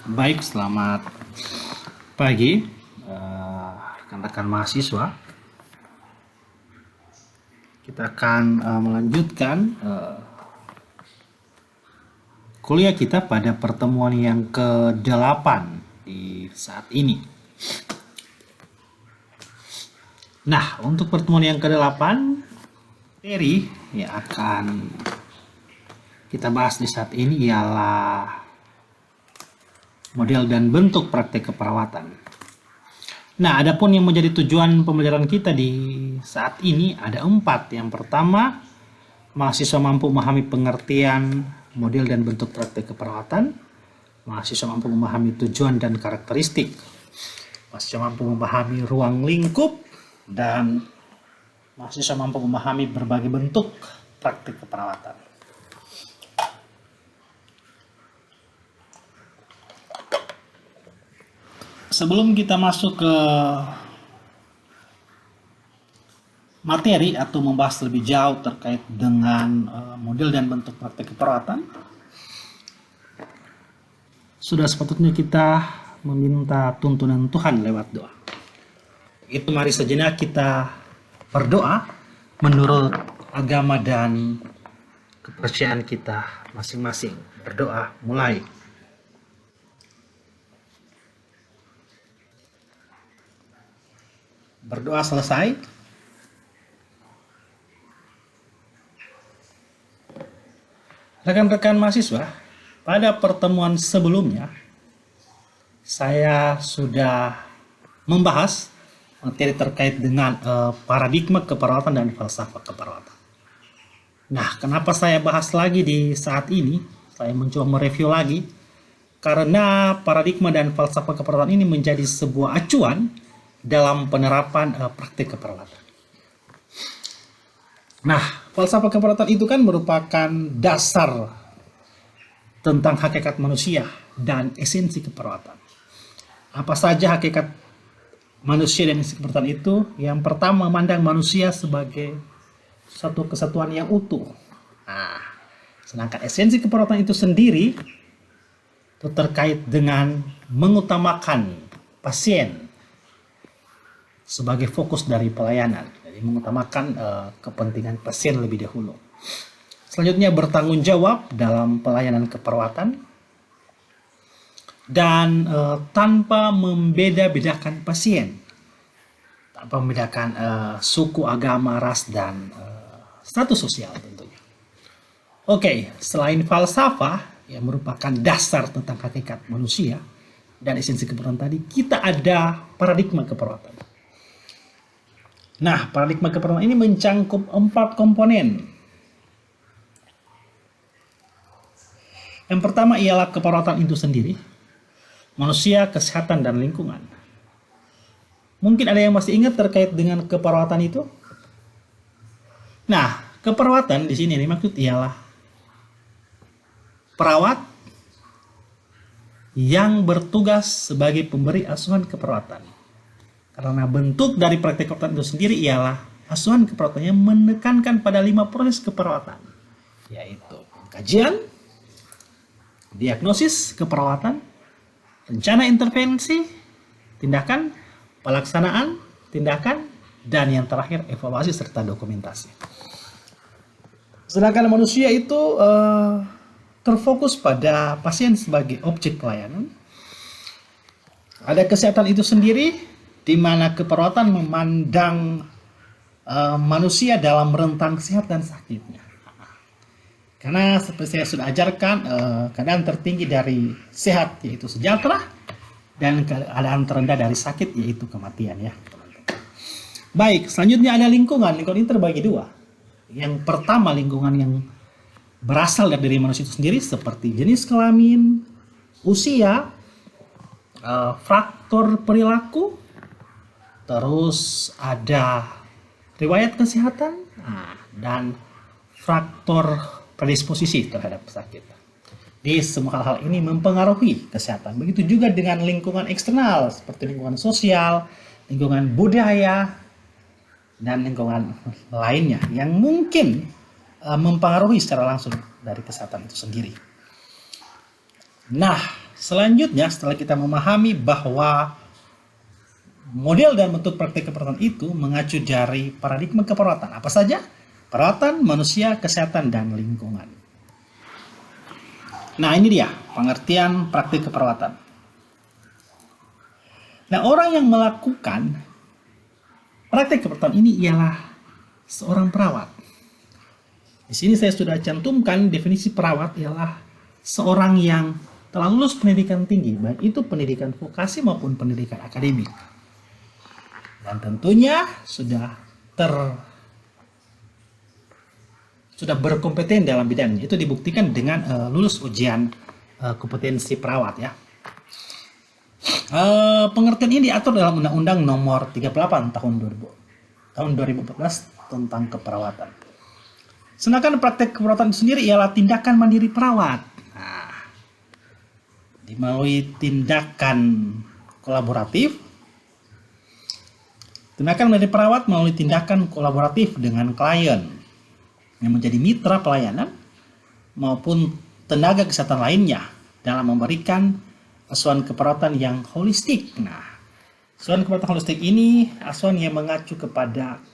Baik, selamat pagi rekan-rekan mahasiswa. Kita akan melanjutkan kuliah kita pada pertemuan yang ke-8 di saat ini. Nah, untuk pertemuan yang ke-8, materi yang akan kita bahas di saat ini ialah model dan bentuk praktek keperawatan. Nah, adapun yang menjadi tujuan pembelajaran kita di saat ini ada 4. Yang pertama, mahasiswa mampu memahami pengertian model dan bentuk praktek keperawatan. Mahasiswa mampu memahami tujuan dan karakteristik. Mahasiswa mampu memahami ruang lingkup. Dan mahasiswa mampu memahami berbagai bentuk praktek keperawatan. Sebelum kita masuk ke materi atau membahas lebih jauh terkait dengan model dan bentuk praktek keperawatan, sudah sepatutnya kita meminta tuntunan Tuhan lewat doa. Itu mari sejenak kita berdoa menurut agama dan kepercayaan kita masing-masing. Berdoa mulai. Berdoa selesai. Rekan-rekan mahasiswa, pada pertemuan sebelumnya saya sudah membahas materi terkait dengan paradigma keperawatan dan falsafah keperawatan. Nah, kenapa saya bahas lagi di saat ini? Saya mencoba mereview lagi karena paradigma dan falsafah keperawatan ini menjadi sebuah acuan dalam penerapan praktik keperawatan. Nah, falsafah keperawatan itu kan merupakan dasar tentang hakikat manusia dan esensi keperawatan. Apa saja hakikat manusia dan esensi keperawatan itu? Yang pertama, memandang manusia sebagai satu kesatuan yang utuh. Nah, sedangkan esensi keperawatan itu sendiri itu terkait dengan mengutamakan pasien sebagai fokus dari pelayanan, jadi mengutamakan kepentingan pasien lebih dahulu. Selanjutnya bertanggung jawab dalam pelayanan keperawatan dan tanpa membeda-bedakan pasien, tanpa membedakan suku, agama, ras, dan status sosial tentunya. Oke, selain falsafah yang merupakan dasar tentang hakikat manusia dan esensi keperawatan tadi, kita ada paradigma keperawatan. Nah, paradigma keperawatan ini mencangkup 4 komponen. Yang pertama ialah keperawatan itu sendiri, manusia, kesehatan, dan lingkungan. Mungkin ada yang masih ingat terkait dengan keperawatan itu? Nah, keperawatan di sini dimaksud ialah perawat yang bertugas sebagai pemberi asuhan keperawatan. Karena bentuk dari praktek keperawatan itu sendiri ialah asuhan keperawatan yang menekankan pada 5 proses keperawatan, yaitu kajian, diagnosis keperawatan, rencana intervensi, tindakan, pelaksanaan, tindakan, dan yang terakhir evaluasi serta dokumentasi. Sedangkan manusia itu terfokus pada pasien sebagai objek pelayanan. Ada kesehatan itu sendiri, di mana keperawatan memandang manusia dalam rentang sehat dan sakitnya. Karena seperti saya sudah ajarkan, keadaan tertinggi dari sehat yaitu sejahtera, dan keadaan terendah dari sakit yaitu kematian ya. Baik, selanjutnya ada lingkungan. Lingkungan ini terbagi 2. Yang pertama, lingkungan yang berasal dari manusia itu sendiri seperti jenis kelamin, usia, faktor perilaku, terus ada riwayat kesehatan, dan faktor predisposisi terhadap sakit. Di semua hal-hal ini mempengaruhi kesehatan. Begitu juga dengan lingkungan eksternal seperti lingkungan sosial, lingkungan budaya, dan lingkungan lainnya yang mungkin mempengaruhi secara langsung dari kesehatan itu sendiri. Nah, selanjutnya setelah kita memahami bahwa model dan bentuk praktik keperawatan itu mengacu dari paradigma keperawatan. Apa saja? Perawatan, manusia, kesehatan, dan lingkungan. Nah, ini dia pengertian praktik keperawatan. Nah, orang yang melakukan praktik keperawatan ini ialah seorang perawat. Di sini saya sudah cantumkan definisi perawat ialah seorang yang telah lulus pendidikan tinggi, baik itu pendidikan vokasi maupun pendidikan akademik. Dan tentunya sudah berkompeten dalam bidangnya. Itu dibuktikan dengan lulus ujian kompetensi perawat ya. Pengertian ini diatur dalam Undang-Undang Nomor 38 tahun 2014 tentang keperawatan. Sedangkan praktek keperawatan itu sendiri ialah tindakan mandiri perawat. Nah, melalui tindakan kolaboratif, tindakan mandiri perawat melalui tindakan kolaboratif dengan klien yang menjadi mitra pelayanan maupun tenaga kesehatan lainnya dalam memberikan asuhan keperawatan yang holistik. Nah, asuhan keperawatan holistik ini asuhan yang mengacu kepada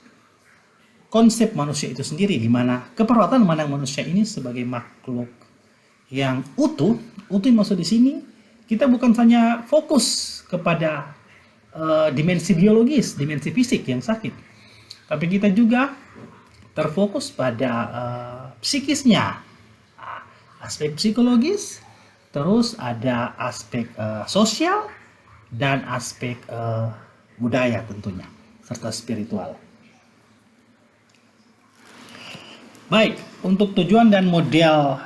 konsep manusia itu sendiri, di mana keperawatan memandang manusia ini sebagai makhluk yang utuh. Utuh maksud di sini kita bukan hanya fokus kepada dimensi biologis, dimensi fisik yang sakit, tapi kita juga terfokus pada psikisnya, aspek psikologis, terus ada aspek sosial dan aspek budaya tentunya, serta spiritual. Baik, untuk tujuan dan model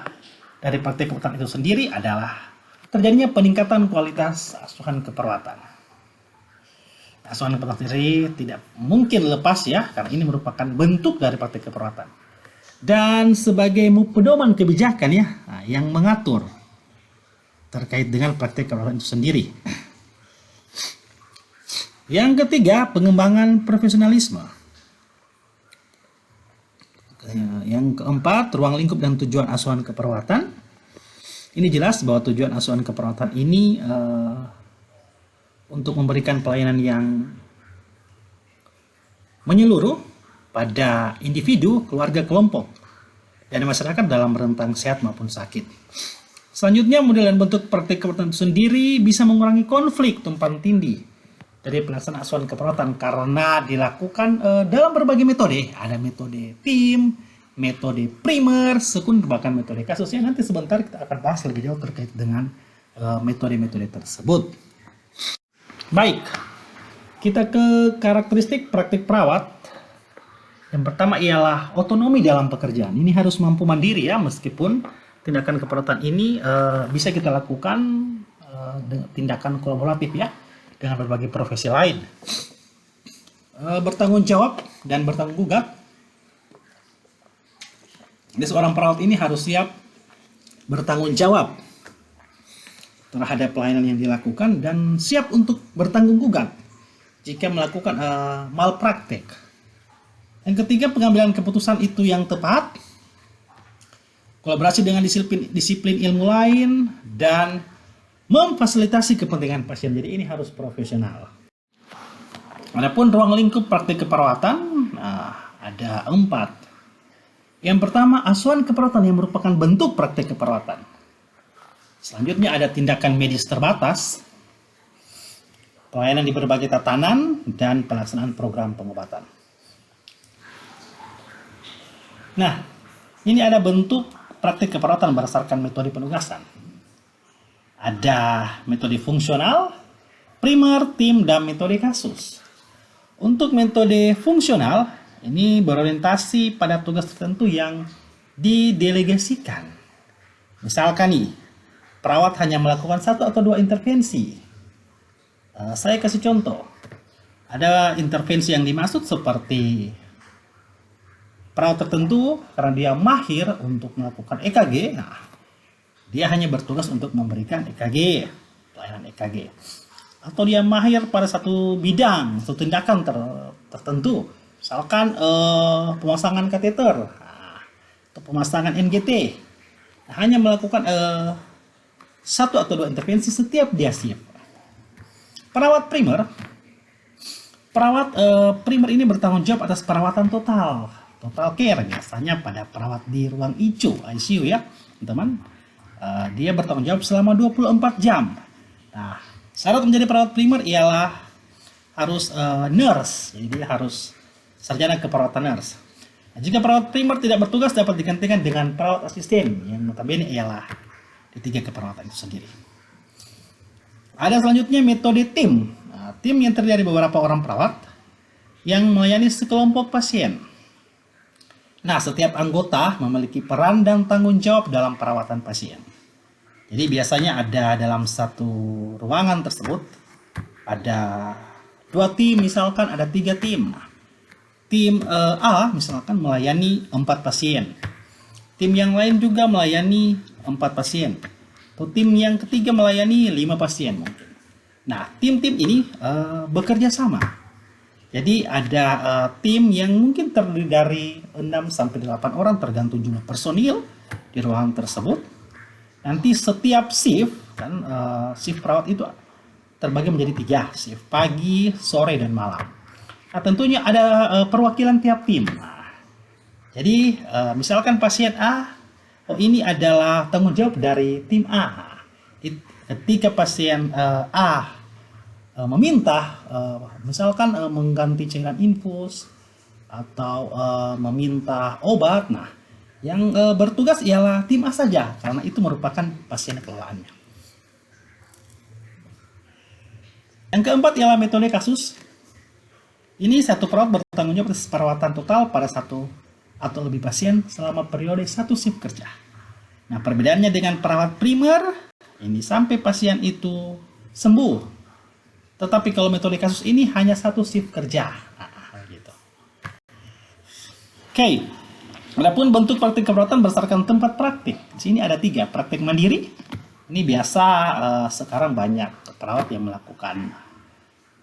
dari praktik keperawatan itu sendiri adalah terjadinya peningkatan kualitas asuhan keperawatan. Asuhan keperawatan sendiri tidak mungkin lepas ya, karena ini merupakan bentuk dari praktik keperawatan. Dan sebagai pedoman kebijakan ya, yang mengatur terkait dengan praktik keperawatan itu sendiri. Yang ketiga, pengembangan profesionalisme. Yang keempat, ruang lingkup dan tujuan asuhan keperawatan. Ini jelas bahwa tujuan asuhan keperawatan ini untuk memberikan pelayanan yang menyeluruh pada individu, keluarga, kelompok, dan masyarakat dalam rentang sehat maupun sakit. Selanjutnya, model dan bentuk praktik keperawatan itu sendiri bisa mengurangi konflik tumpang tindih dari pelaksanaan asuhan keperawatan karena dilakukan dalam berbagai metode. Ada metode tim, metode primer, sekunder, bahkan metode kasusnya. Nanti sebentar kita akan bahas lebih jauh terkait dengan metode-metode tersebut. Baik, kita ke karakteristik praktik perawat. Yang pertama ialah otonomi dalam pekerjaan. Ini harus mampu mandiri ya, meskipun tindakan keperawatan ini bisa kita lakukan dengan tindakan kolaboratif ya, dengan berbagai profesi lain. Bertanggung jawab dan bertanggung gugat. Jadi seorang perawat ini harus siap bertanggung jawab terhadap pelayanan yang dilakukan dan siap untuk bertanggung gugat jika melakukan malpraktek. Yang ketiga, pengambilan keputusan itu yang tepat, kolaborasi dengan disiplin ilmu lain, dan memfasilitasi kepentingan pasien. Jadi ini harus profesional. Adapun ruang lingkup praktik keperawatan, ada 4. Yang pertama, asuhan keperawatan yang merupakan bentuk praktik keperawatan. Selanjutnya ada tindakan medis terbatas, pelayanan di berbagai tatanan, dan pelaksanaan program pengobatan. Nah, ini ada bentuk praktik keperawatan berdasarkan metode penugasan. Ada metode fungsional, primer, tim, dan metode kasus. Untuk metode fungsional, ini berorientasi pada tugas tertentu yang didelegasikan. Misalkan nih, perawat hanya melakukan 1 atau 2 intervensi. Saya kasih contoh. Ada intervensi yang dimaksud seperti perawat tertentu karena dia mahir untuk melakukan EKG. Nah, dia hanya bertugas untuk memberikan EKG, pelayanan EKG. Atau dia mahir pada satu bidang, satu tindakan tertentu. Misalkan pemasangan kateter, atau pemasangan NGT. Nah, hanya melakukan 1 atau 2 intervensi setiap dia shift. Perawat primer ini bertanggung jawab atas perawatan total care, biasanya pada perawat di ruang ICU ya teman-teman. Dia bertanggung jawab selama 24 jam. Nah, syarat menjadi perawat primer ialah harus nurse, jadi dia harus sarjana keperawatan nurse. Nah, jika perawat primer tidak bertugas dapat digantikan dengan perawat asisten yang notabene ialah D3 keperawatan itu sendiri. Ada selanjutnya metode tim. Tim yang terdiri dari beberapa orang perawat yang melayani sekelompok pasien. Nah, setiap anggota memiliki peran dan tanggung jawab dalam perawatan pasien. Jadi biasanya ada dalam satu ruangan tersebut ada 2 tim, misalkan ada 3 tim. Tim A misalkan melayani 4 pasien. Tim yang lain juga melayani 4 pasien. Atau tim yang ketiga melayani 5 pasien mungkin. Nah, tim-tim ini bekerja sama. Jadi ada tim yang mungkin terdiri dari 6-8 orang tergantung jumlah personil di ruangan tersebut. Nanti setiap shift kan shift perawat itu terbagi menjadi 3, shift pagi, sore, dan malam. Nah, tentunya ada perwakilan tiap tim. Nah, jadi misalkan pasien A, ini adalah tanggung jawab dari tim A. Ketika pasien A meminta misalkan mengganti cairan infus atau meminta obat, nah yang bertugas ialah tim A saja karena itu merupakan pasien kelolaannya. Yang keempat ialah metode kasus. Ini satu perawat bertanggung jawab atas perawatan total pada 1 atau lebih pasien selama periode 1 shift kerja. Nah, perbedaannya dengan perawat primer ini sampai pasien itu sembuh. Tetapi kalau metode kasus ini hanya 1 shift kerja. Gitu. Oke. Adapun bentuk praktik keperawatan berdasarkan tempat praktik. Di sini ada 3. Praktik mandiri. Ini biasa sekarang banyak perawat yang melakukan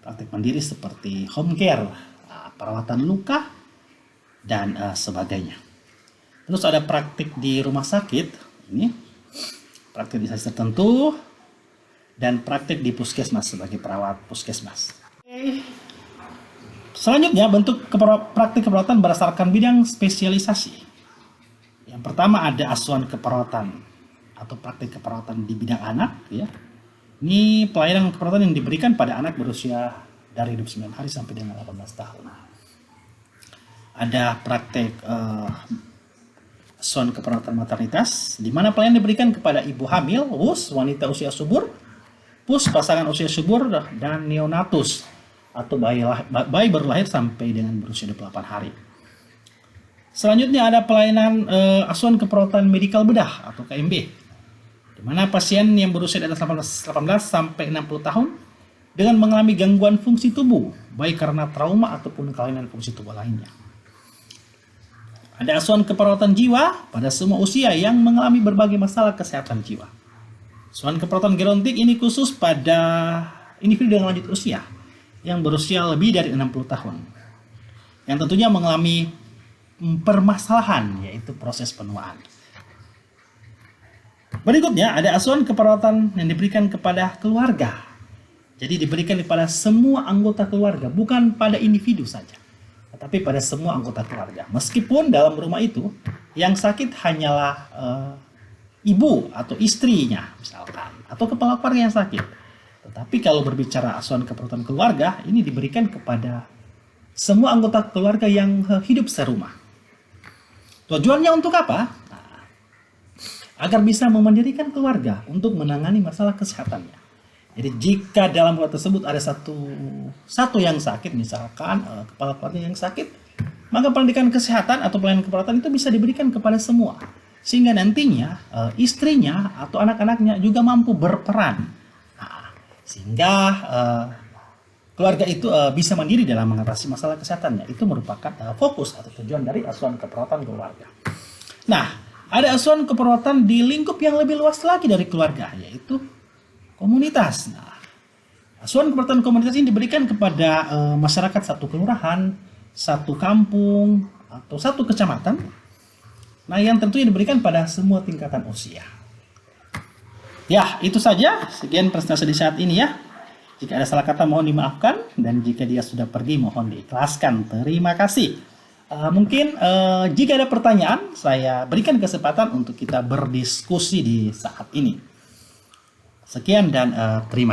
praktik mandiri seperti home care, perawatan luka, dan sebagainya. Terus ada praktik di rumah sakit. Ini praktik di instansi tertentu. Dan praktik di puskesmas sebagai perawat puskesmas. Selanjutnya bentuk praktik keperawatan berdasarkan bidang spesialisasi. Yang pertama ada asuhan keperawatan atau praktik keperawatan di bidang anak ya. Ini pelayanan keperawatan yang diberikan pada anak berusia dari 29 hari sampai dengan 18 tahun. Ada praktik asuhan keperawatan maternitas di mana pelayanan diberikan kepada ibu hamil, WUS, wanita usia subur, PUS pasangan usia subur, dan neonatus atau bayi baru lahir sampai dengan berusia 28 hari. Selanjutnya ada pelayanan asuhan keperawatan medikal bedah atau KMB, di mana pasien yang berusia di atas 18 sampai 60 tahun dengan mengalami gangguan fungsi tubuh, baik karena trauma ataupun kelainan fungsi tubuh lainnya. Ada asuhan keperawatan jiwa pada semua usia yang mengalami berbagai masalah kesehatan jiwa. Asuhan keperawatan gerontik ini khusus pada individu dengan lanjut usia yang berusia lebih dari 60 tahun. Yang tentunya mengalami permasalahan yaitu proses penuaan. Berikutnya ada asuhan keperawatan yang diberikan kepada keluarga. Jadi diberikan kepada semua anggota keluarga, bukan pada individu saja, tetapi pada semua anggota keluarga. Meskipun dalam rumah itu yang sakit hanyalah ibu atau istrinya misalkan, atau kepala keluarga yang sakit. Tetapi kalau berbicara asuhan keperawatan keluarga, ini diberikan kepada semua anggota keluarga yang hidup serumah. Tujuannya untuk apa? Nah, agar bisa memandirikan keluarga untuk menangani masalah kesehatannya. Jadi jika dalam keluarga tersebut ada satu yang sakit, misalkan kepala keluarga yang sakit, maka pendidikan kesehatan atau pelayanan keperawatan itu bisa diberikan kepada semua. Sehingga nantinya istrinya atau anak-anaknya juga mampu berperan. Nah, sehingga keluarga itu bisa mandiri dalam mengatasi masalah kesehatannya. Itu merupakan fokus atau tujuan dari asuhan keperawatan keluarga. Nah, ada asuhan keperawatan di lingkup yang lebih luas lagi dari keluarga, yaitu komunitas. Nah, asuhan keperawatan komunitas ini diberikan kepada masyarakat satu kelurahan, satu kampung, atau satu kecamatan. Nah, yang tentunya diberikan pada semua tingkatan usia. Ya, itu saja. Sekian presentasi di saat ini ya. Jika ada salah kata mohon dimaafkan, dan jika dia sudah pergi mohon diikhlaskan. Terima kasih. Mungkin jika ada pertanyaan, saya berikan kesempatan untuk kita berdiskusi di saat ini. Sekian dan terima kasih.